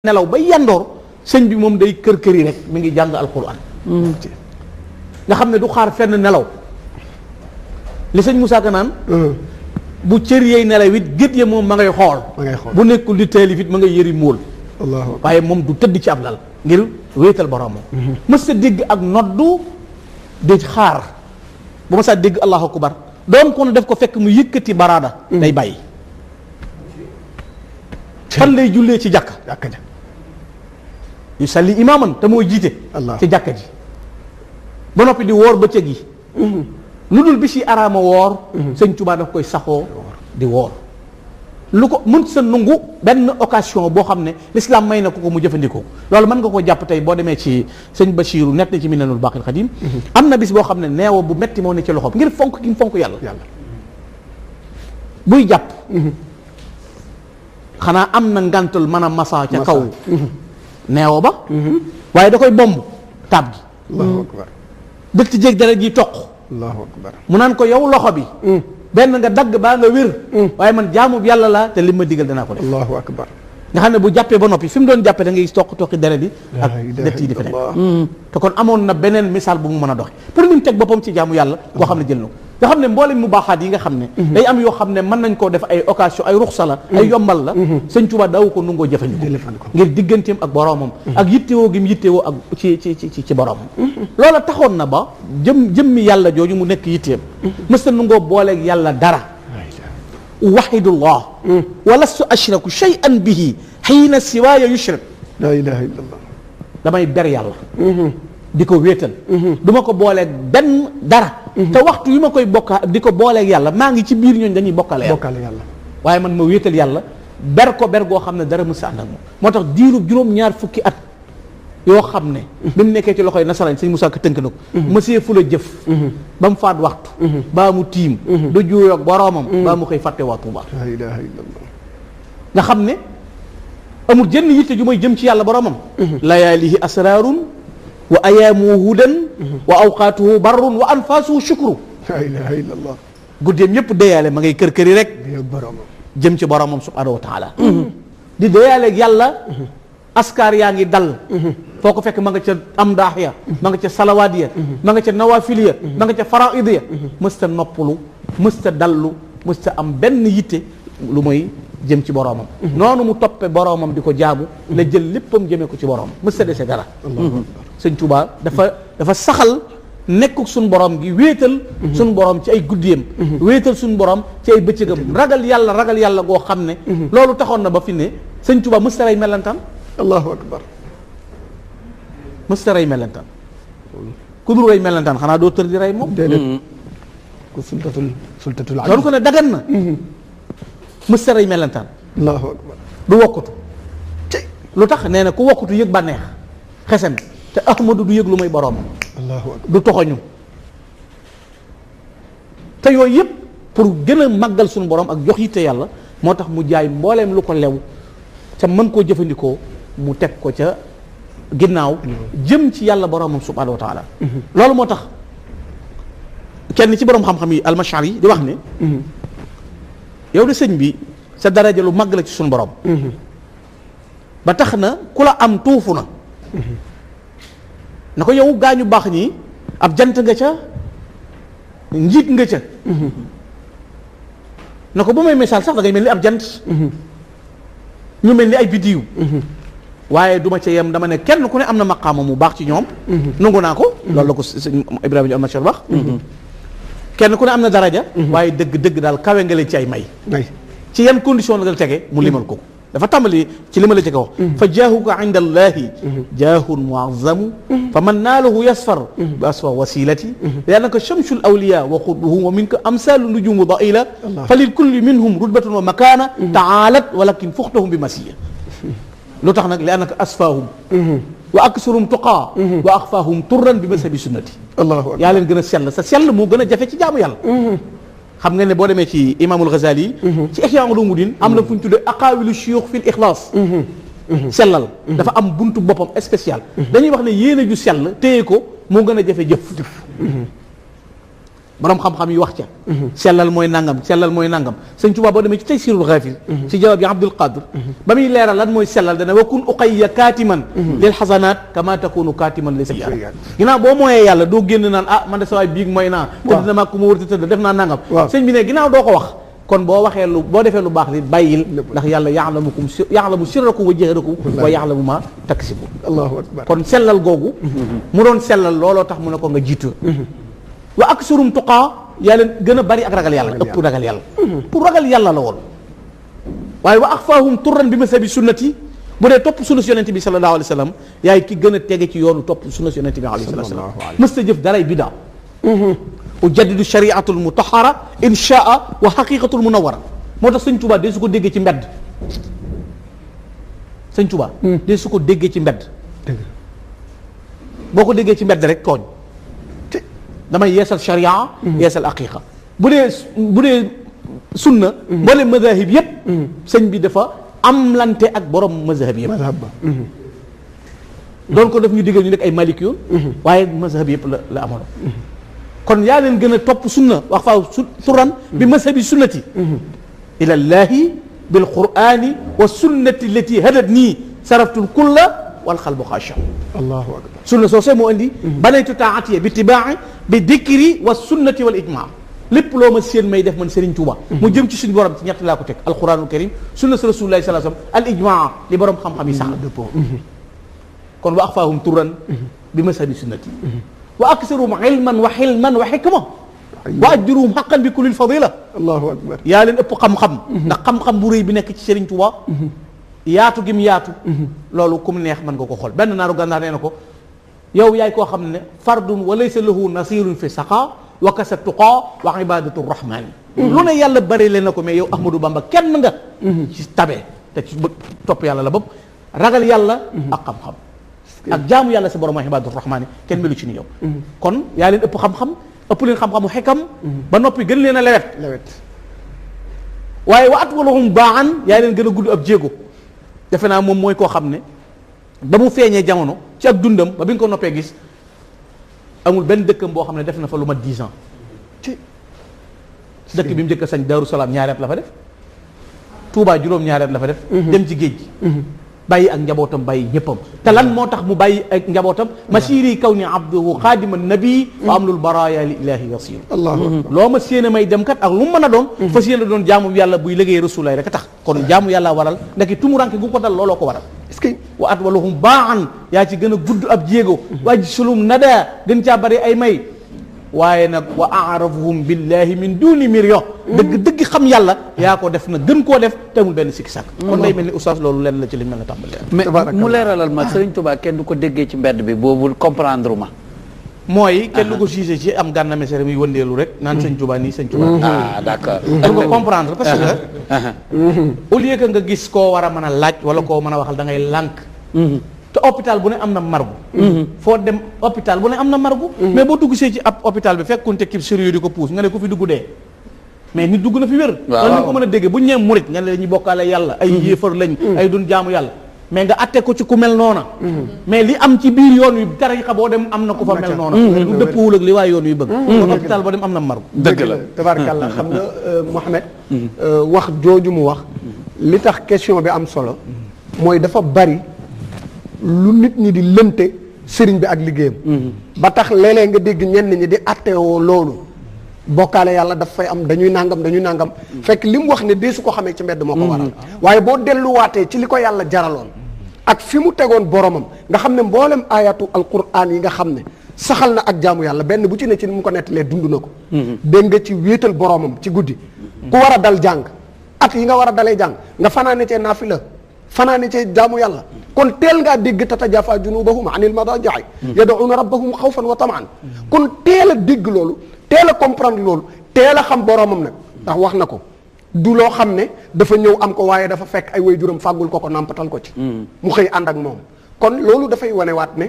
nelaw ba yandoor sëñ bi moom day kër yi rek mi ngi jàng alquran nga xam ne du xaar fenn nelaw li sëñ Moussa Ka naan bu cër yeey nelaw it gét ya moom ma ngay xool bu nekkul di taalif it ma ngay yëri móol waaye moom du tëdd ci ab lal ngir wéetal boroomam mës sa dégg ak noddu di xaar bu ma saa dégg allahu akbar doon ko ne def ko fekk mu yëkkati baraada day bàyyi fan lay jullee ci jàkka ja yu salli imaaman te mooy jiite ci jàkka ji ba noppi di woor bëccëg yi lu dul bis yi araama woor sëñ Tuubaa daf koy saxoo di woor lu ko mën sa nungu benn occasion boo xam ne l'islam may na ko mu jëfandikoo loolu mën nga ko jàpp tey boo demee ci sëñ Bachiru nett na ci Minanul Baaqil Xadiim am na bis boo xam ne neewa bu metti moo ne ci loxoom ngir fonk gi mu fonk yàlla buy jàpp xanaa am na ngantul mën a masa ca kaw neewo ba waaye da koy bomb taab gi allahu akbar dëkk ci jéeg dara ji toq allahu akbar mu naan ko yow loxo bi benn nga dagg baa nga wér waaye man jaamu yàlla la te li ma digal danaa ko def allahu akbar nga xam ne bu jàppee ba noppi fi mu doon jàppee da ngay toqi deret yi ak dëtt yi di fi nekk te kon amoon na beneen misaal bu mu mën a doxe pour ni mu teg boppam ci jaamu yàlla koo xam ne jël na ko nga xam ne mboolem mu baaxaat yi nga xam ne day am yoo xam ne mën nañ koo def ay occasion ay ruxsa la ay yombal la sëñ Tuubaa daaw ko nungoo jëfandikoo ngir digganteem ak boroomam ak yittewoo gi mu yittewoo ak ci boroomam loola taxoon na ba jëmmi yàlla jooju mu nekk yitteem mës ta nungoo booleeg yàlla dara wahidullah wa lastu ashraku shay'an bihi xiina siwaaya yushrik la ilaha illallah damay ber yàlla di ko wéetal du ma ko booleeg benn dara te waxtu yu ma koy bokka di ko booleeg yàlla maa ngi ci biir ñooñ dañuy bokkale yàlla waaye man ma wéetal yàlla ber ko ber goo xam ne dara mësa ànd ak moom moo tax diirub juróom-ñaar fukki at yoo xam ne bi mu nekkee ci loxoy nasaraan sëñ Musaa Ka tënk na ko mësee fu la jëf ba mu faat waxtu baa mu tiim du juuyoog boroomam baa mu koy fàtte waa Tuubaa la ilaha illallah nga xam ne amul jënn yitte ju may jëm ci yàlla boroomam layaalihi asraarun wa ayaamu hudan wa awqaatuhu barrun wa anfaasuhu shukru la ilaha illallah guddeem yëpp déyaale ma ngay kër yi rek jëm ci boroomam subhaanahu wa taala di déyaaleeg yàlla askar yaa ngi dal foo ko fekk ma nga ca am daax ya ma nga ca salawaat ya ma nga ca nawaafil ya ma nga ca faraid ya mësta noppalu mësta dallu mësta am benn yitte lu mooy jëm ci boroomam noonu mu toppe boroomam di ko jaamu la jël léppam jëmee ko ci boroomam mësta dese dara sëñ Tuubaa dafa saxal nekkuk suñ borom gi wéetal suñ borom ci ay guddiyam wéetal suñ borom ci ay bëccëgam ragal yàlla goo xam ne loolu taxoon na ba fi ne sëñ Tuubaa mësta rey melentaan allahu akbar mësta rey melentaan ku dul rey melentaan xanaa doo tër di rey moom déedéet ku sultatul loolu ko ne dagan na mësta rey melentaan allahu akbar du wokkutu lu tax nee na ku wokkutu yëg bànneex xesem te ahmadu du yëg lu may boroomam allahu akbar du toxoñu te yooyu yëpp pour gën a màggal suñu borom ak jox yitte yàlla moo tax mu jaay mbooleem lu ko lew ca mën koo jëfandikoo mu teg ko ca ginnaaw jëm ci yàlla boroomam subhaanahu wa taala loolu moo tax kenn ci boroom xam-xam yi almashar yi di wax ne yow de sëñ bi sa daraja lu màgg la ci suñu borom ba tax na ku la am tuufu na ko yow gaañu baax ñi ab jant nga ca njiit nga ca na ko bu may misaal sax da ngay mel ni ab jant ñu mel ni ay biddiw waaye duma ca yem dama ne kenn ku ne am na maqaama mu baax ci ñoom nangu naa ko loolu la ko sëñ Ibrahima Ndiaye Almachar wax kenn ku ne am na daraja waaye dëgg daal kawe nga leen ci ay may ci yan condition la tege mu limal ko dafa tàmbali ci li ma la ci ko wax fa jaahuka inda allahi jaahun muazzamu fa man naalahu yasfar bi asfa wasilati li annaka shamsul awliya wa xutbuhum wa minka amsalu nujumu daila fa lil kulli minhum rutbatun wa makana taalat walakin fuxtahum bi masiya lu tax nag li annaka asfahum wa aksarum tuqaa wa axfahum turran bi masabi sunnati yaa leen gën a sell sa sell moo gën a jafe ci jaamu yàlla xam nga ne boo demee ci imaamul Ghazali ci Ihya Ulumuddin am na fu ñu tuddee aqaawilu shuyuux fil ixlaas sellal dafa am buntu boppam spécial dañuy wax ne yéene ju sell téye ko moo gën a jafe jëf borom xam-xam yi wax ca sellal mooy nangam sëñ Tuubaa boo demee ci Taysirul Ghafir ci jawaab yi Abdul Qadir ba muy leeral lan mooy sellal dana wakun uqayya kaatiman lil xasanaat kama takunu kaatiman li sayyi'at ginnaaw boo mooyee yàlla doo génn naan man de sawaay biig mooy naa tëdd na maa ku ma wërta tëdd def naa nangam sëñ bi ne ginnaaw doo ko wax kon boo defee lu baax li bàyyil ndax yàlla ya'lamu sirrakum wa jahrakum wa ya'lamu ma taksibun allahu akbar kon sellal googu mu doon sellal looloo tax mu ne ko nga jiitu wa aksarum tuqaa yaa leen gën a bari ak ragal yàlla ëpp ragal yàlla pour ragal yàlla la woon waaye wa axfaahum turran bi masabi sunnati bu dee topp sunna yonent bi sallallahu alayhi wa sallam yaay ki gën a tege ci yoonu topp sunna yonent bi alayhi salaam mës ta jëf daray bidaa ujaddidu shariatul mutahhara inshaa wa haqiqatul munawwara moo tax sëñ Tuubaa dee su ko déggee ci mbedd sëñ Tuubaa dee su ko déggee ci mbedd boo ko déggee ci mbedd rek tooñ damay yeesal sharia yeesal haqiqa bu dee sunna mboolem mazahib yëpp sëñ bi dafa am lante ak borom mazhab yëpp doon ko def ñu diggal ñu nekk ay malik yoon waaye mazhab yëpp la amoon kon yaa leen gën a topp sunna wax faaw turan bi mazhabi sunnati ila llahi bil qur'ani wa sunnati allati hadat nii saraftul kulla wal xalbu xaasha allahu akbar sunna soosee moo indi banaytu taatiya bi tibaa'i bi dikri wa sunnati wal ijmaa lépp loo ma seen may def man Serigne Touba mu jëm ci suñu borom ci ñett laa ko teg alquranul karim sunna si rasulullahi sallallahu alayhi wasallam al ijmaa li borom xam-xam yi sax dëppoo kon wa axfaahum turan bi mazhabi sunnati wa aksaruhum ilman wa xilman wa xikma wa ajruhum xaqan bi kullil fadila allahu akbar yaa leen ëpp xam-xam ndax xam-xam bu rëy bi nekk ci Serigne Touba yaatu gi mu yaatu loolu ku mu neex mën nga ko xool benn naaru gànnaar nee na ko yow yaay koo xam ne fardun wa laysa lahu nasirun fi saqa wa kasa tuqaa wa ibadatu rahmani lu ne yàlla bëri leen na ko mais yow Ahmadou Bamba kenn nga ci tabe te ci topp yàlla la bopp ragal yàlla ak xam-xam ak jaamu yàlla sa borom wa ibadatu rahmani kenn melu ci ni yow kon yaa leen ëpp xam-xam ëpp leen xam-xamu xekam ba noppi gën leen a lewet waaye wa atwaluhum baan yaa leen gën a gudd ab jéego defe naa moom mooy koo xam ne ba mu feeñee jamono ci ak dundam ba bi nga ko noppee gis amul benn dëkkam boo xam ne def na fa lu mat 10 ans ci dëkk bi mu njëkk a sañ Daaru Salaam ñaari at la fa def Touba juróom ñaari at la fa def dem ci géej gi bàyyi ak njabootam bàyyi ñëppam te lan moo tax mu bàyyi ak njabootam masiri kaw ni abduhu xaadima nabii wa amlul baraya li ilahi yasir loo ma séen a may dem kat ak lu mu mën a doon fa séen a doon jaamu yàlla buy liggéey rasulaay rek a tax kon jaamu yàlla waral ndaki tumuranke gu ko dal looloo ko waral est-ce que wa atwaluhum baan yaa ci gën a gudd ab jéego waj sulum nada gën caa bari ay may waaye nag wa aarafuhum billahi min duni miryo dëgg xam yàlla yaa ko def na gën koo def temul benn sikki sàkk kon day mel ni oustaz loolu lenn la ci liñ mel na tàmbali mais mu leeralal ma Serigne Touba kenn du ko déggee ci mbedd bi boobu comprendre ma mooy kenn du ko jugé ci am Gana Messere muy wëndeelu rek naan sëñ Touba nii sëñ Touba d'accord dañ ko comprendre parce que au lieu que nga gis koo war a mën a laaj wala koo mën a waxal da ngay lànk te hôpital bu ne am na margu foo dem hôpital bu ne am na margu mais boo dugg see ci ab hôpital bi fekkunte kib sérieux di ko puus nga ne ku fi dugg dee mais nit dugg na fi wér lan ñu ko mën a déggee bu ñu nee murit nga ne dañuy bokkaale yàlla ay yéefar lañ ay dun jaamu yàlla mais nga atte ko ci ku mel noona mais li am ci biir yoon wi tarixa boo dem am na ku fa mel noona lu dëppwul ak li waa yoon wi bëgg kon hôpital boo dem am na margu dëgg la tabaarkalla xam nga Mouhamed wax jooju mu wax li tax question bi am solo mooy dafa bari lu nit ñi di lënte sëriñ bi ak liggéeyam ba tax léeg-léeg nga dégg ñenn ñi di attewoo loolu bokkaale yàlla daf fay am dañuy nangam fekk li mu wax ne dee su ko xamee ci mbedd moo ko waral waaye boo delluwaatee ci li ko yàlla jaraloon ak fi mu tegoon boromam nga xam ne mboolem ayatu alquran yi nga xam ne saxal na ak jaamu yàlla benn bu ci ne ci ni mu ko nettalee dund na ko dégg nga ci wéetal boromam ci guddi ku war a dal jàng at yi nga war a dalee jàng nga fanaane cee naafila fanaane cee jaamu yàlla kon teel ngaa dégg tatajaafaa junuubahum anil madaaji'i yad'uuna rabbahum xawfan wa tamaan kon teel a dégg loolu teel a comprendre loolu teel a xam boromam nag ndax wax na ko du loo xam ne dafa ñëw am ko waaye dafa fekk ay waajuram fàggul ko nàmpatal ko ci mu xëy ànd ak moom kon loolu dafay wanewaat ne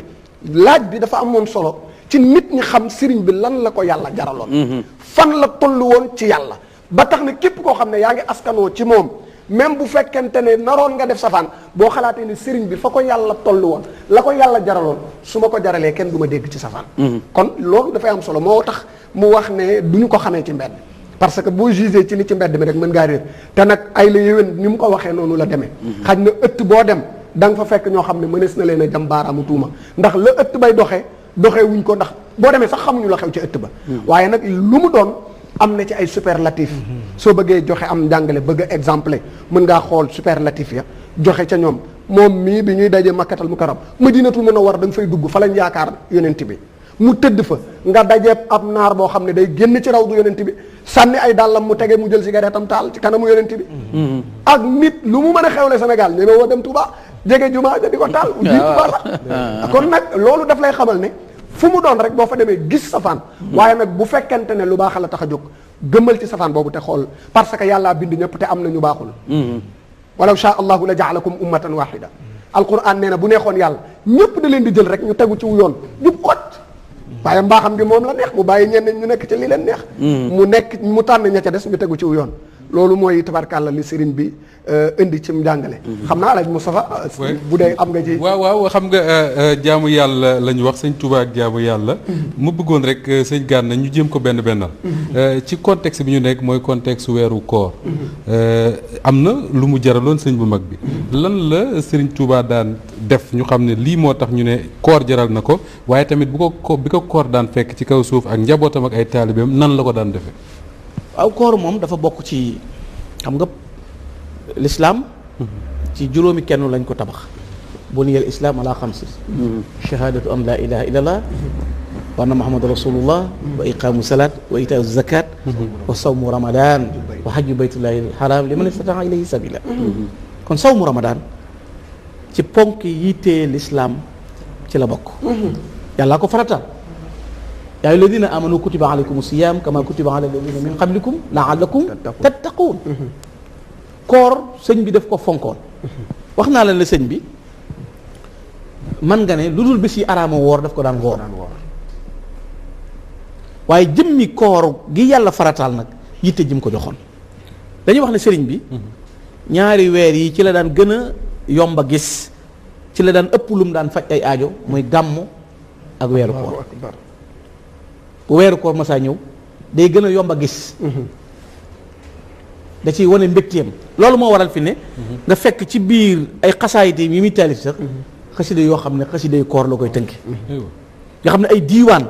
laaj bi dafa amoon solo ci nit ñi xam sëriñ bi lan la ko yàlla jaraloon fan la toll woon ci yàlla ba tax ne képp koo xam ne yaa ngi askanoo ci moom même bu fekkente ne naroon nga def safaan boo xalaatee ne sëriñ bi fa ko yàlla toll woon la ko yàlla jaraloon su ma ko jaralee kenn du ma dégg ci safaan kon loolu dafay am solo moo tax mu wax ne du ñu ko xamee ci mbedd parce que boo jugé ci li ci mbedd mi rek mën ngaa réer te nag ay la yéwén ni mu ko waxee noonu la demee xaj na ëtt boo dem da nga fa fekk ñoo xam ne mënees na leen a jam baaraamu tuuma ndax la ëtt bay doxee wuñ ko ndax boo demee sax xamuñu la xew ci ëtt ba waaye nag lu mu doon am na ci ay superlatif soo bëggee joxe am njàngale bëgg a exempler mën ngaa xool superlatif ya joxe ca ñoom moom mii bi ñuy dajee makkatal mukarram madinatul munawwara da nga fay dugg fa lañ yaakaar yonent bi mu tëdd fa nga dajeeb ab naar boo xam ne day génn ci raw du yonent bi sànni ay dàllam mu tege mu jël cigarette am taal ci kanamu yonent bi ak nit lu mu mën a xewle Sénégal ñeme woo dem Touba jege jumaa ja di ko taal ji Touba sax kon nag loolu daf lay xamal ne fu mu doon rek boo fa demee gis safaan waaye nag bu fekkente ne lu baax la tax a jóg gëmmal ci safaan boobu te xool parce que yàllaa bind ñëpp te am na ñu baaxul walaw shaa allahu la jaalakum ummatan wahida alquran nee na bu neexoon yàlla ñëpp da leen di jël rek ñu tegu ci yoon jub xot waaye mbaaxam gi moom la neex mu bàyyi ñenn ñu nekk ci li leen neex mu tànn ña ca des ñu tegu ci yoon loolu mooy tabarkàlla li sëriñ bi indi ci njàngale xam naa Alaaji Moustapha bu dee am nga ci waaw xam nga jaamu yàlla la ñu wax sëñ Touba ak jaamu yàlla mu bëggoon rek sëñ Gana ñu jéem ko bennal ci contexte bi ñu nekk mooy contexte weeru koor am na lu mu jaraloon sëñ bu mag bi lan la sëriñ Touba daan def ñu xam ne lii moo tax ñu ne koor jaral na ko waaye tamit bi ko koor daan fekk ci kaw suuf ak njabootam ak ay taalibeem nan la ko daan defee waaw koor moom dafa bokk ci xam nga l'islam ci juróomi kenn lañ ko tabax buniyal islam ala xamsi shahadatu an la ilaha illallah wa anna muhammadu rasulullah wa iqamu salat wa itaau zakat wa sawmu ramadan wa hajju baytullahi alharam liman istata'a ilayhi sabila kon sawmu ramadan ci ponk yi téye l'islam ci la bokk yàllaa ko faratal yaa ayyuha alladina amanu kutiba alaykum siyam kama kutiba ala alladina min qablikum la'allakum tattaqun koor sëñ bi daf ko fonkoon wax naa la ne sëñ bi man nga ne lu dul bés yi araama woor daf ko daan woor waaye jëmmi koor gi yàlla farataal nag yitte jëm ko joxoon dañuy wax ne sëriñ bi ñaari weer yi ci la daan gën a yomba gis ci la daan ëpp lum daan faj ay aajo muy gàmmu ak weeru koor bu weeru koor masaa ñëw day gën a yomb a gis da ciy wane mbégteem loolu moo waral fi ne nga fekk ci biir ay xasaayit yi muy taalif sax xasida yoo xam ne xasida yu koor la koy tënke nga xam ne ay diiwaan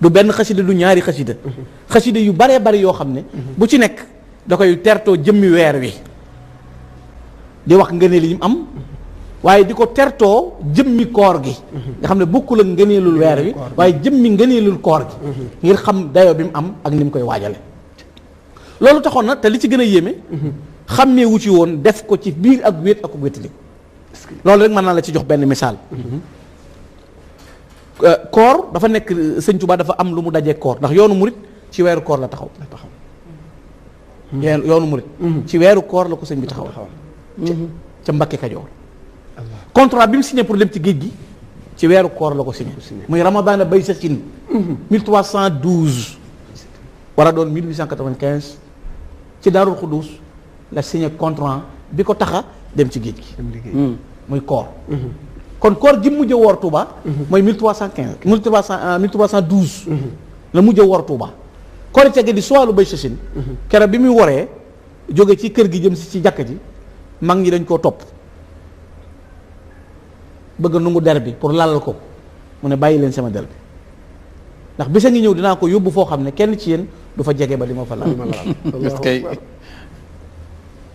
du benn xasida du ñaari xasida yu baree bari yoo xam ne bu ci nekk da koy tertoo jëmmi weer wi di wax ngëneel yi mu am waaye di ko tertoo jëmmi koor gi nga xam ne bokkul ak ngëneelul weer wi waaye jëmmi ngëneelul koor gi ngir xam dayo bi mu am ak ni mu koy waajale loolu taxoon na te li ci gën a yéeme xàmmee wu ci woon def ko ci biir ak wéet ak wéetali loolu rek mën naa la ci jox benn misaal koor dafa nekk sëñ Tuubaa dafa am lu mu dajee koor ndax yoonu murit ci weeru koor la taxaw yoonu murit ci weeru koor la ko sëñ bi taxaw ca Mbakke Kajoor contrat bi mu signé pour dem ci géej gi ci weeru koor la ko signé muy Ramadaan bay sa cin 1312 war a doon 1895 ci Daarul Xuddus la signé contrat bi ko taxa dem ci géej gi muy koor kon koor gi mujj a woor Touba mooy 1315 1312 la mujj a woor Touba korite gi di suwaalu bay sa cin keroog bi muy woree jóge ci kër gi jëm si ci jàkka ji mag ñi dañ koo topp bëgg nungu der bi pour lalal ko mu ne bàyyi leen sama der bi ndax bisa ngi ñëw dinaa ko yóbbu foo xam ne kenn ci yéen du fa jege ba di ma fa lal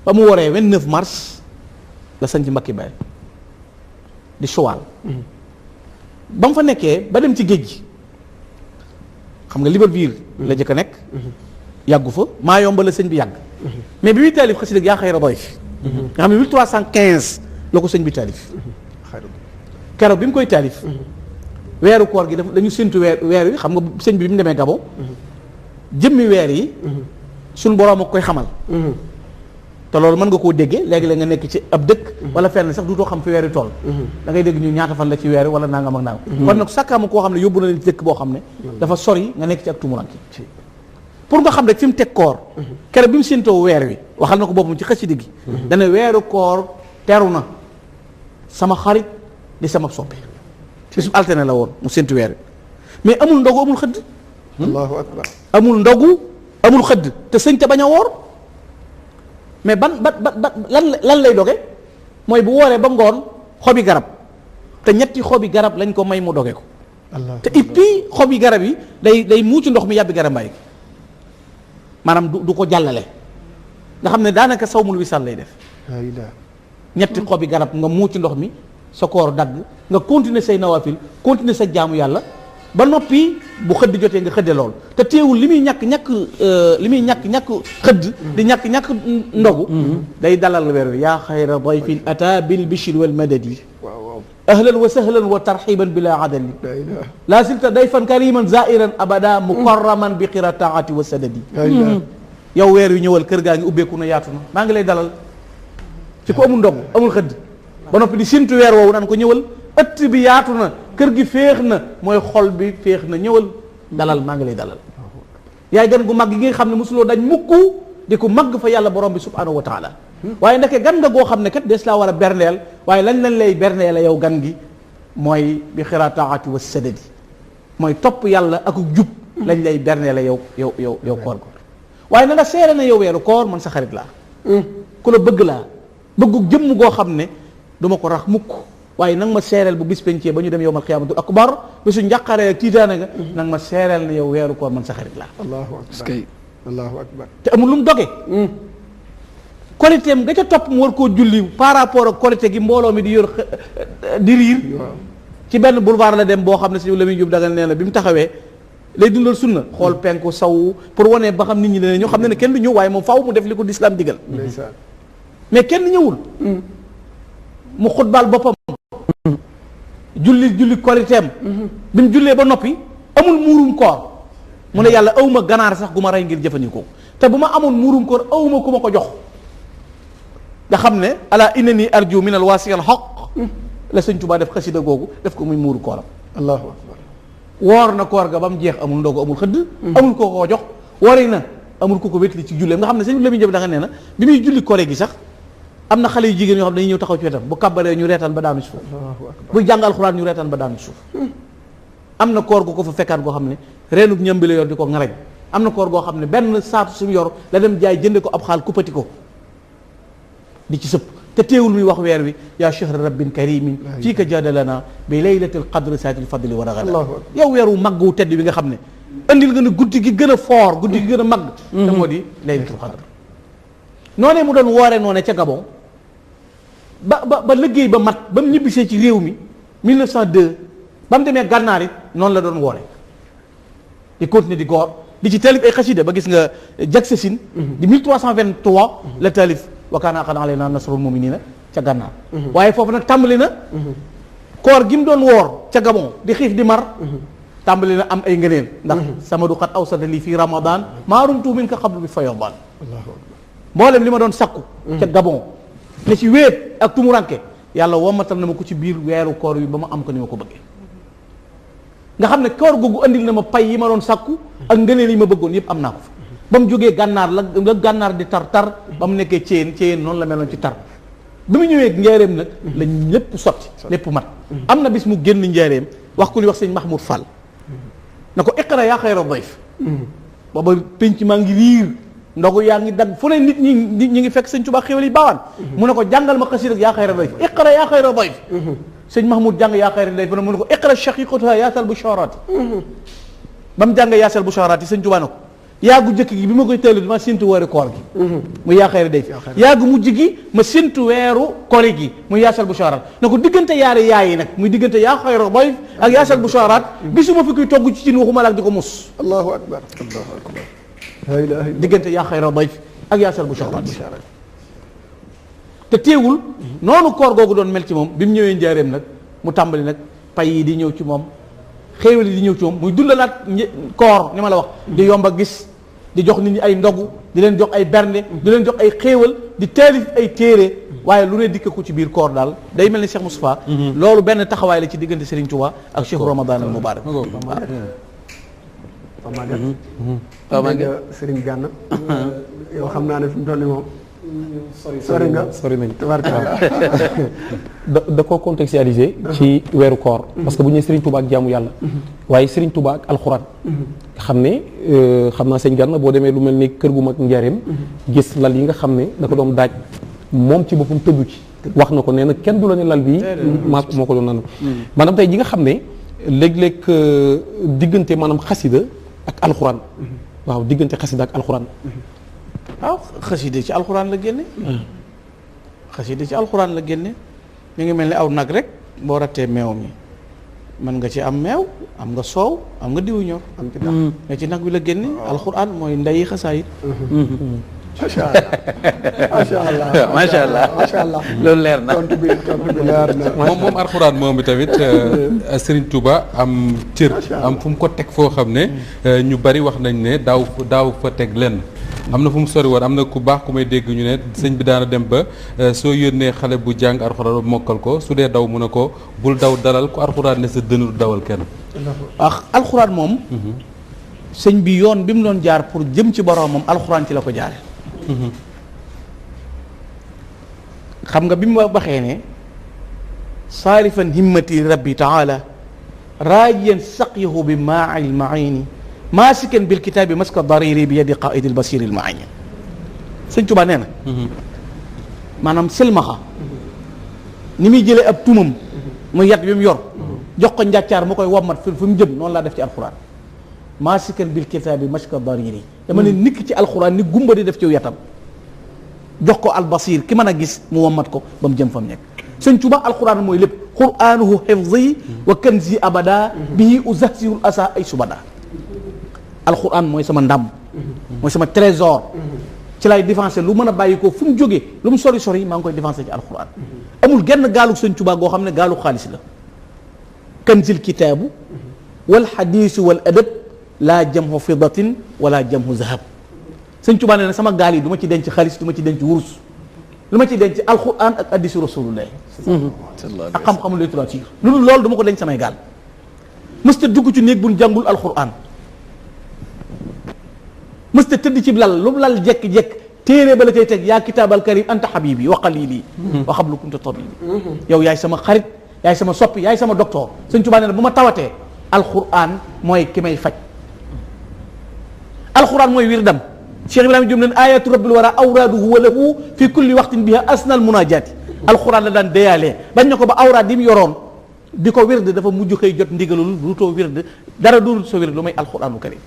ba mu waree 29 mars la sañ ci Mbakki Baye di Joal ba mu fa nekkee ba dem ci géej gi xam nga Libreville la jëkk a nekk yàggu fa maa yomba la sëñ bi yàgg mais bi muy taalif xasida yaa xayra dayf nga xam ne 1315 la ko sëñ bi taalif keroog bi mu koy taalif weeru koor gi dañu séntu weer wi xam nga sëñ bi mu demee Gabon jëmmi weer yi suñ boroom ak koy xamal te loolu mën nga koo déggee léegi la nga nekk ci ab dëkk wala fenn sax duutoo xam fi weer wi toll da ngay dégg ñu ñaata fan la ci weer wi wala nangam ak nangam kon nag sàkkaama koo xam ne yóbbu na leen ci dëkk boo xam ne dafa sori nga nekk ci ak tumuranke pour nga xam rek fi mu teg koor keroog bi mu séntoo weer wi waxal na ko boppam ci xasida gi dana weeru koor teru na sama xarit di sama soppi bisub altine la woon mu séntu weer wi mais amul ndogu amul xëdd allahu akbar. amul ndogu amul xëdd te sëñ te bañ a woor mais ban lan lay doge mooy bu wooree ba ngoon xobi garab te ñetti xobi garab lañ ko may mu doge ko te et puis xobi garab yi day muucu ndox mi yàbbi garambaay gi maanaam du ko jàllale nga xam ne daanaka sawmul wisal lay def ñetti xobi garab nga muucu ndox mi sa koor dagg nga continuer say nawafil continuer sa jaamu yàlla ba noppi bu xëdd jotee nga xëdde lool te teewul li muy ñàkk xëdd di ñàkk ndogu day dalal weer wi yaa xayra dayfin ata bil bishri wal madadi ahlan wa sahlan wa tarxiban bila adali laa silta dayfan kariman zairan abada mukarraman bi xira taati wa sadadi yow weer wi ñëwal kër gaa ngi ubbeeku na yaatu na maa ngi lay dalal ci ko amul ndogu amul xëdd ba noppi di sintu weer woowu naan ko ñëwal ëtt bi yaatu na kër gi féex na mooy xol bi féex na ñëwal dalal maa ngi lay dalal yaay gan gu mag gi nga xam ne mosuloo dañ mukk di ko mag fa yàlla borom bi subhanahu wa taala waaye ndeke gan nga goo xam ne kat des laa war a berneel waaye lañ lay berneel yow gan gi mooy bi xira taati wa sadadi mooy topp yàlla ak jub lañ lay berneel yow koor ko waaye na nga seere na yow weeru koor man sa xarit laa ku la bëgg laa bëggu jëmm goo xam ne duma ko rax mukk waaye nang ma seereel bu bis pencee ba ñu dem yowmal xiyaamatul akbar bisu njàqaree ak tiitaane nga nang ma seereel ne yow weeru koor man sa xarit laa allahu akbar te amul lu mu doge koriteem nga ca topp mu war koo julli par rapport ak korite gi mbooloo mi di yor di riir ci benn boulevard la dem boo xam ne si Lamine Diop dagal nee na bi mu taxawee lay dundal sunna xool penku saw pour wane ba xam nit ñi ne ñoo xam ne kenn du ñëw waaye moom faaw mu def li ko l'islam digal mais kenn ñëwul mu xutbaal boppam julli koriteem bi mu jullee ba noppi amul muurum koor mu ne yàlla awma ganaar sax gu ma rey ngir jëfandikoo te bu ma amoon muurum koor awma ku ma ko jox nga xam ne ala innani arju min al waasi al haq la sëñ Tuubaa def xasida googu def ko muy muuru kooram allahu akbar woor na koor ga ba mu jeex amul ndogu amul xëdd amul ko ko jox wari na amul ku ko wétli ci julleem nga xam ne sëñ Lamin Jóob da nga nee na bi muy julli koore gi sax am na xale yu jigéen yoo xam ne dañuy ñëw taxaw ci wetam bu kàbbaree ñu reetaan ba daanu ci suuf buy jàngal xuraan ñu reetaan ba daanu ci suuf am na koor gu ko fa fekkaat goo xam ne reenub ñambi la yor di ko ngarañ am na koor goo xam ne benn saatu sumu yor la dem jaay jënde ko ab xaal kuppati ko di ci sëpp te teewul muy wax weer wi yaa shahra rabbin karimin fii ka jadalana bi laylatil qadri saatil fadli wa ragada yow weeru mag wu tedd bi nga xam ne andil nga ne guddi gi gën a foor guddi gi gën a mag te moo di laylatul qadr noonee mu doon wooree noone ca Gabon ba liggéey ba mat ba mu ñibbisee ci réew mi 1902 ba mu demee gànnaar it noonu la doon woore di continuer di goor di ci taalif ay xasida ba gis nga Jagsasine di 1323 la taalif wa kaana haqqan alaynaa nasrul mu'miniina ca gànnaar waaye foofu nag tàmbali na koor gi mu doon woor ca Gabon di xiif di mar tàmbali na am ay ngëneel ndax sama du xat awsata lii fii ramadan maa rumtu min ka qablu bi fayoban mboolem li ma doon sakku ca Gabon ne ci wéet ak tumuranke yàlla womatal na ma ko ci biir weeru koor yi ba ma am ko ni ma ko bëggee nga xam ne koor googu andil na ma pay yi ma doon sakku ak ngëneel yi ma bëggoon yépp am naa ko fa ba mu jógee gànnaar la gànnaar di tar ba mu nekkee céyeen noonu la meloon ci tar bi mu ñëwee njaareem nag lañ lépp sotti lépp mat am na bis mu génn njaareem wax ku ñuy wax sëñ Mahmoud Fall na ko iqra yaa xayra dayf booba penc maa ngi riir ndogu yaa ngi dagg fu ne nit ñi ngi fekk sëñ Tuubaa xéwal yi baawaan mu ne ko jàngal ma xasida yaa xayra dayf iqra yaa xayra dayf sëñ Mahmoud jàng yaa xayra dayf mu ne ko iqra shaqiqatuha yaasal busharati ba mu jàng yaasal busharati sëñ Tuubaa na ko yaagu jëkk gi bi ma koy tëll ma séntu weeru koor gi mu yaa xayra dayf yaagu mujj gi ma séntu weeru kori gi muy yaasal busharat na ko diggante yaari yaay yi nag muy diggante yaa xayra dayf ak yaasal busharat gisuma fi koy togg ci cin waxuma la ak di ko mus allahu akbar la ilaha illa diggante yaa xayra dayf ak yaasal busharat te teewul noonu koor googu doon mel ci moom bi mu ñëwee njaareem nag mu tàmbali nag pay yi di ñëw ci moom xéewal yi di ñëw ci moom muy dundalaat koor ni ma la wax di yomb a gis di jox nit ñi ay ndogu di leen jox ay bernde di leen jox ay xéewal di taalif ay téere waaye lu ne dikk ko ci biir koor daal day mel ni Cheikh Moustapha loolu benn taxawaay la ci diggante Serigne Touba ak Cheikh Ramadan al Mubarak Serigne Gana yow xam naa ne fi mu toll nii moom sori nga sori nañ tabarkalla da ko contextualiser ci weeru koor parce que bu ñu nee Serigne Touba ak jaamu yàlla waaye Serigne Touba ak alxuraan xam ne xam naa sëñ Gana boo demee lu mel ni kër gu mag njaareem gis lal yi nga xam ne da ko doon daaj moom ci boppam tëddu ci wax na ko nee na kenn du la ne lal bi moo ko doon naan maanaam tey ji nga xam ne léeg-léeg diggante maanaam xasida ak alxuraan waaw diggante xasida ak alxuraan waaw xasida ci alxuraan la génne xasida ci alxuraan la génne mi ngi mel ni aw nag rek boo rattee meew mi mën nga ci am meew am nga soow am nga diwu ñor am ci mais ci nag wi la génne alxuraan mooy ndeyi xasaayit macha allah macha allah macha allah loolu leer na. tontu bi leer na. moom alxuraan moom bi tamit Serigne Touba am cër am fu mu ko teg foo xam ne ñu bari wax nañ ne daaw fa teg lenn am na fu mu sori woon am na ku baax ku may dégg ñu ne sëñ bi daana dem ba soo yónnee xale bu jàng alxuraan mokkal ko su dee daw mu ne ko bul daw dalal ku alxuraan ne sa dënnu dawal kenn. alxuraan moom sëñ bi yoon bi mu doon jaar pour jëm ci boroomam alxuraan ci la ko jaare xam nga bi mu waxee ne saarifan himmati rabbi taala raajiyan saqyahu bi maa'il maayni maasikan bil kitaabi maska dariri bi yadi qaa'idil basiril maani sëñ Tuubaa nee na maanaam silmaxa ni muy jëlee ab tumam mu yat bi mu yor jox ko njàccaar mu koy wommat fi mu jëm noonu laa def ci alxuraan maasikan bil kitaabi maska dariri dama ne nikk ci alxuraan ni gumba di def ci yatam jox ko albasir ki mën a gis mu wommat ko ba mu jëm fa mu nekk sëñ Tuubaa alxuraan mooy lépp quraanuhu hifzi wa kanzi abada bihi uzahzirul asa ay subada alxuraan mooy sama ndam mooy sama trésor ci lay défensé lu mën a bàyyi ko fu mu jógee lu mu sori sori maa ngi koy défensé ci alxuraan amul genn gaalu sëñ Tuubaa goo xam ne gaalu xaalis la kanzil kitaabu wal xadiisu wal adab laa jamhu fidatin wala jamhu zahab sëñ Tuubaa nee na sama gaal yi du ma ci denc xaalis du ma ci denc wurus lu ma ci denc alxuraan ak hadiisu rasulullahi ak xam-xamul littérature lu dul loolu du ma ko denc samay gaal mësta dugg ci néeg buñ jàngul alxuraan mësta tëdd ci lal lu mu lal jekk-jekk téere ba la koy teg yaa kitaabal karim anta habibi wa qalili wa qablu kunta tabibi yow yaay sama xarit yaay sama soppi yaay sama docteur sëñ Tuubaa nee na bu ma tawatee alxuraan mooy ki may faj alxuraan mooy wirdam Cheikh Ibrahima Diop nen ayatu rabbil wara awraaduhu wa lahu fi kulli waqtin biha asnal munajaati alxuraan la daan deyaalee bañ na ko ba awraad yi mu yoroon di ko wird dafa mujj xëy jot ndigalul duutoo wird dara duul so wird lu may alxuraanu karim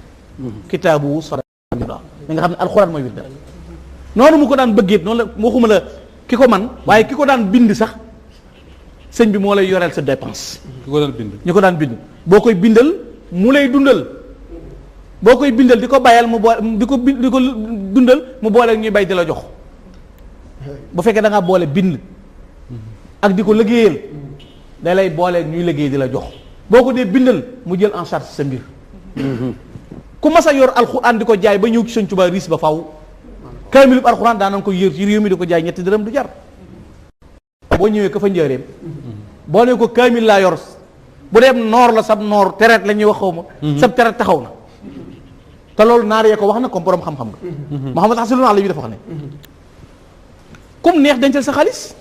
kitaabu sara da nga xam ne alxuraan mooy wirdam noonu mu ko daan bëggee noonu la waxuma la ki ko man waaye ki ko daan bind sax sëñ bi moo lay yoreel sa dépense ki ko daan bind ñi ko daan bind boo koy bindal mu lay dundal boo koy bindal di ko bayal mu boole di ko dundal mu boole ñuy bay di la jox bu fekkee da ngaa boole bind ak di ko liggéeyal da lay boole ñuy liggéey di la jox boo ko dee bindal mu jël en charge sa mbir ku mas a yor alxuraan di ko jaay ba ñëw ci Sëñ Tuubaa riis ba faw kaamilub alxuraan daanañ ko yër ci réew mi di ko jaay ñetti dërëm du jar boo ñëwee ka fa njëreem boo ne ko kaamil laa yor bu dee noor la sab noor tereet la ñuy wax xaw ma sab tereet taxaw na te loolu naar yee ko wax na comme borom xam-xam nga Muhammad sallallahu alayhi wa sallam dafa wax ne kum neex dencal sa xaalis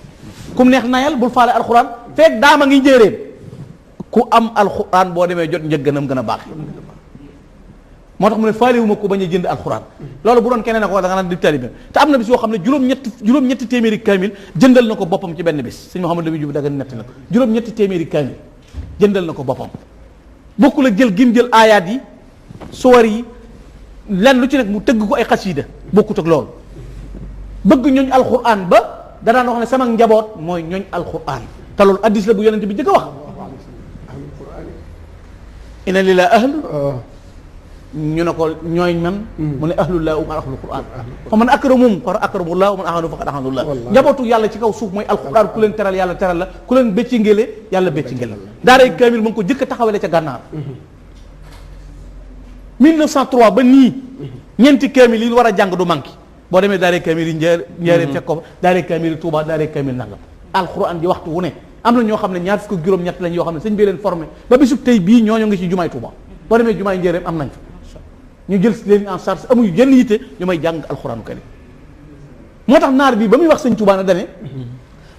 kum neex nayal bul faale alxuraan fekk daama ngi njëreem ku am alxuraan boo demee jot njëgganam gën a baax moo tax mu ne faaliwuma ko bañ a jënd alxuraan loolu bu doon keneen a ko da nga naan di taalibe te am na bis yoo xam ne juróom-ñetti téeméeri kaamil jëndal na ko boppam ci benn bis sëñ Mouhamadou Lamine Diouf daga nett na ko juróom-ñetti téeméeri kaamil jëndal na ko boppam bokkul ak jël gim jël aayaat yi suwar yi lenn lu ci nekk mu tëgg ko ay xasiida bokkut ak loolu bëgg ñooñ alxuraan ba danaan wax ne sama njaboot mooy ñooñ alxuraan te loolu addis la bu yonent bi jëkk a wax inna lillahi ahl ñu ne ko ñooy man mu ne ahlullah wa man ahlul quran fa man akramum fa akramullah wa man ahanu faqad ahanullah njabootu yàlla ci kaw suuf mooy alquran ku leen teral yàlla teral la ku leen bécci ngéle yàlla bécci ngéle la daaray kaamil mu ngi ko jëkk a taxawale ca gànnaar 1903 ba nii ñeenti kaamil yi war a jàng du manqué boo demee daaray kaamil yi njëriñ fekk ko daaray kaamil yi Touba daaray kaamil nangam alquran ji waxtu wu ne am na ñoo xam ne ñaar fukk juróom-ñett lañ yoo xam ne sëñ bi leen formé ba bisub tey bii ñooñu ngi ci jumaay Touba boo demee jumaay njëriñ am nañ fa ñu jël leen en charge amuñu yenn yitte ñu may jàng alxuraanu karim moo tax naar bi ba muy wax sëñ Tuubaa na dane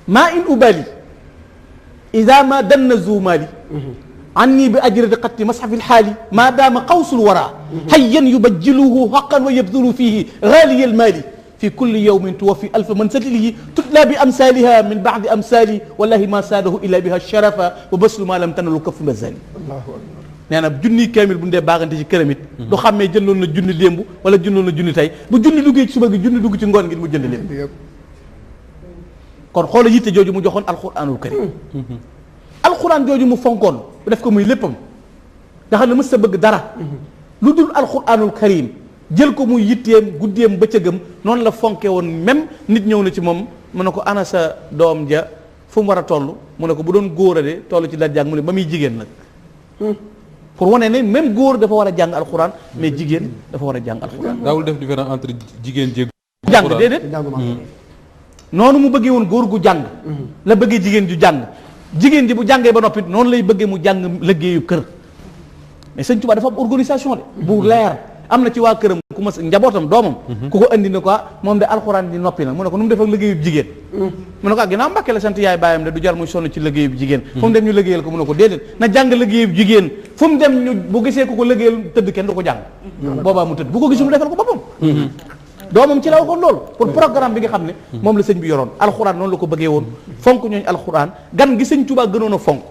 maa in ubali ida ma danna zumaali anni bi ajrati qatti masxafi lxaali maa daama qawsul wara hayyan yubajjiluhu xaqan wa yabdulu fihi gaaliya almaali fi kulli yawmin tuwafi alfa mansalihi tutla bi amsaliha min baadi amsali wallahi ma saadahu illa biha sharafa wa baslu ma lam tanalu kafu mazali nee na junni kaamil bu ndee baagante ci këram it du xàmmee jëndoon na junni démb wala jëndoon na junni tey bu junni duggee ci suba gi junni dugg ci ngoon gi mu jënd lépp kon xoola yitte jooju mu joxoon alquranul karim alquran jooju mu fonkoon bu def ko muy léppam nga xam ne mës sa bëgg dara lu dul alquranul karim jël ko muy yitteem guddeem bëccëgam noonu la fonke woon même nit ñëw na ci moom mu ne ko ana sa doom ja fu mu war a toll mu ne ko bu doon góor a de toll ci dara jàng mu ne ba muy jigéen nag pour wane ne même góor dafa war a jàng alxuraan mais jigéen dafa war a jàng alxuraan. daawul def différence entre jigéen jéeg. jàng déedéet noonu mu bëggee woon góor gu jàng. la bëggee jigéen ju jàng jigéen ji bu jàngee ba noppi noonu lay bëggee mu jàng liggéeyu kër mais sëñ Tuubaa dafa am organisation de. bu leer am na ci waa këram ku ma njabootam doomam. ku ko andi ne ko moom de alxuraan di noppi nag mu ne ko nu mu def ak liggéeyu jigéen. mu ne ko ginnaaw Mbàkke la sant yaay baayam de du jar muy sonn ci liggéeyu jigéen. fu mu dem ñu liggéeyal ko mu ne ko déedéet na jàng liggéeyu jigéen fu mu dem ñu bu gisee ku ko liggéeyal tëdd kenn du ko jàng. boobaa mu tëdd bu ko gisul mu defal ko boppam. doomam ci la waxoon loolu pour programme bi nga xam ne moom la sëñ bi yoroon alxuraan noonu la ko bëggee woon fonk ñooñu alxuraan gan gi sëñ Tuubaa gënoon a fonk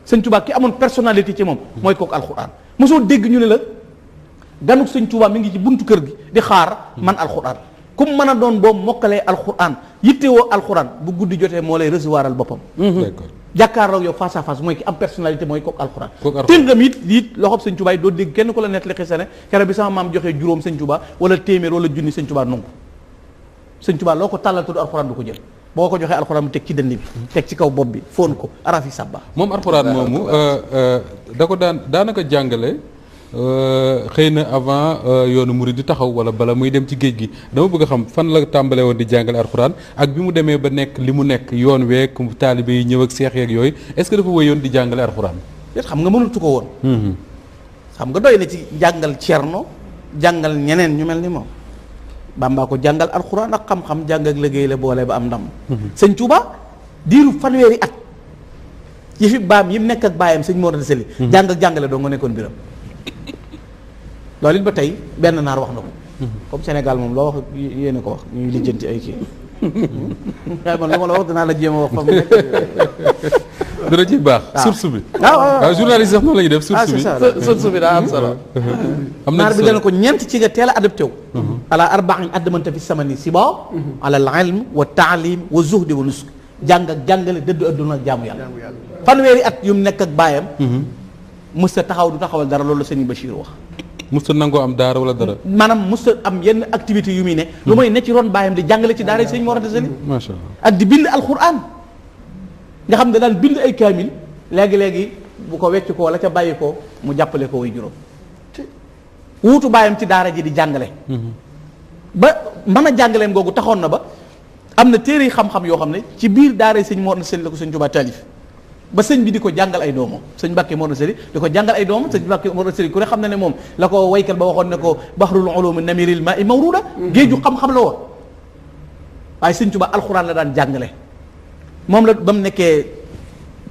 sëñ Tuubaa ki amoon personnalité ci moom mooy kooku alxuraan mosoo dégg ñu ne la ganuk sëñ Tuubaa mi ngi ci buntu kër gi di xaar man alxuraan ku mu mën a doon boobu mokkalee alxuraan yittewoo alxuraan bu guddi jotee moo lay recevoiral boppam. d'accord jàkkaarloog yow face à face mooy ki am personnalité mooy kooku alxuraan. tëngam it loxob sëñ Tuubaa yi doo dégg kenn ku la nettali xisa ne keroog bi sama maam joxee juróom sëñ Tuubaa wala téeméer wala junni sëñ Tuubaa nangu sëñ Tuubaa loo ko tàllal tudd alxuraan du ko jël boo ko joxee alxuraan mu teg ci dënd bi teg ci kaw bopp bi foon ko arafi sàbba moom alxuraan moomu da ko daanaka jàngale xëy na avant yoonu murid di taxaw wala bala muy dem ci géej gi dama bëgg a xam fan la tàmbale woon di jàngale alxuraan ak bi mu demee ba nekk li mu nekk yoon week taalibe yi ñëw ak seex yeeg yooyu est-ce que dafa wéyoon di jàngale alxuraan. déet xam nga mënatu ko woon. xam nga doy na ci jàngal Cerno jàngal ñeneen ñu mel ni moom Bàmbaa ko jàngal alxuraan ak xam-xam jàng ak liggéey la boole ba am ndam. sëñ Tuuba diiru fanweeri at yi fi baam yi mu nekk ak baayam sëñ Mor Anta Sali jàng ak jàngale doo nga nekkoon biram loolu it ba tey benn naar wax na ko comme Sénégal moom loo wax yéene ko wax ñuy lijjanti ay kii waaye man lu ma la wax dinaa la jéem a wax fa mu nekk dana ci baax source bi waaw journaliste sax noonu la ñuy def source bi daa am solo am naar bi dana ko ñeent ci nga teel a adapté wu ala arba'in addamanta fi samani siba ala al ilm wa taalim wa zuhdi wa nusk jàng ak jàngale dëddu adduna ak jaamu yàlla fanweeri at yu mu nekk ak baayam mësta taxaw du taxawal dara loolu la sëñ Bachir wax musta nangoo am daara wala dara maanaam musta am yenn activité yu muy ne lu may ne ci ron baayam di jàngale ci daara yi sëñ Mor Anta Sali macha allah ak di bind alquran nga xam ne daan bind ay kaamil léegi-léegi bu ko wecc ko wala ca bàyyi ko mu jàppale ko way juróom wuutu baayam ci daara ji di jàngale ba mën a jàngaleem googu taxoon na ba am na téere xam-xam yoo xam ne ci biir daara yi sëñ Mor Anta Sali la ko sëñ Tuubaa taalif ba sëñ bi di ko jàngal ay doomam sëñ Mbàkke Mor Anta Sali di ko jàngal ay doomam sëñ Mbàkke Mor Anta Sali ku ne xam na ne moom la ko waykat ba waxoon ne ko bahrul ulumi namiril ma'i mawruda géeju xam-xam la woon waaye sëñ Tuubaa alxuraan la daan jàngale moom la ba mu nekkee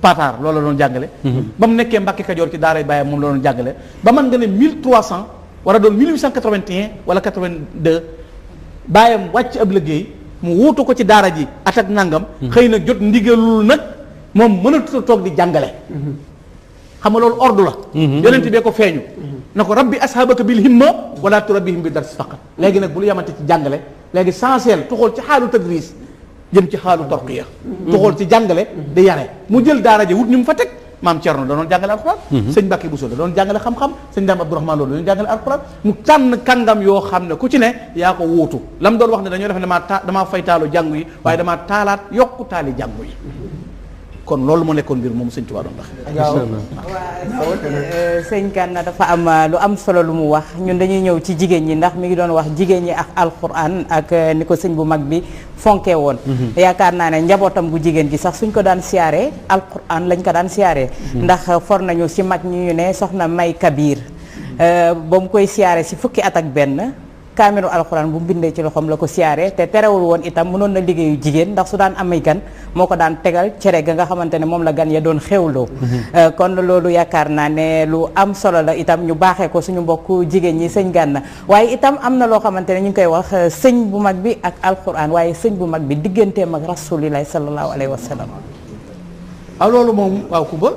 Pataar loolu la doon jàngale ba mu nekkee Mbàkke Kajoor ci daaray baayam moom la doon jàngale ba man nga ne 1300 war a doon 1881 wala 82 baayam wàcc ab liggéey mu wuutu ko ci daara ji at ak nangam xëy na jot ndigalul nag moom mënatu toog di jàngale xam nga loolu ordre la yonent bee ko feeñu na ko rabbi ashabaka bil himma wala turabbihim bi dars faqat léegi nag bu lu yamante ci jàngale léegi essentiel tuxool ci xaalu tadris jëm ci xaalu tarqiya tuxool ci jàngale di yare mu jël daara ji wut ñu mu fa teg maam Cerno da doon jàngale alxuraan sëñ Mbàkke Buso da doon jàngale xam-xam sëñ Daam Abdourahmane loolu da doon jàngale alxuraan mu tànn kàngam yoo xam ne ku ci ne yaa ko wuutu la mu doon wax ne dañoo def ne damaa fay taalu jàngu yi waaye damaa taalaat yokku taali jàngu yi kon loolu moo nekkoon mbir moom sëñ Tuubaa doon waaw sëñ Gana dafa am lu am solo lu mu wax ñun dañuy ñëw ci jigéen ñi ndax mi ngi doon wax jigéen ñi ak alxuraan ak ni ko sëñ bu mag bi fonkee woon yaakaar naa ne njabootam bu jigéen gi sax suñ ko daan siyaaree alxuraan lañ ko daan siyaaree ndax for nañu si mag ñi ñu ne soxna May Kabir ba mu koy siyaare si fukki at ak benn kaamilu alxuraan bu bindee ci loxoom la ko siyaare te terewul woon itam mënoon na liggéeyu jigéen ndax su daan amay gan moo ko daan tegal cere ga nga xamante ne moom la gan ya doon xewloo kon loolu yaakaar naa ne lu am solo la itam ñu baaxee ko suñu mbokk jigéen ñi sëñ Gana waaye itam am na loo xamante ne ñu ngi koy wax sëñ bu mag bi ak alxuraan waaye sëñ bu mag bi digganteem ak rasulillahi sallallahu alayhi wa sallam loolu moom waaw Kumba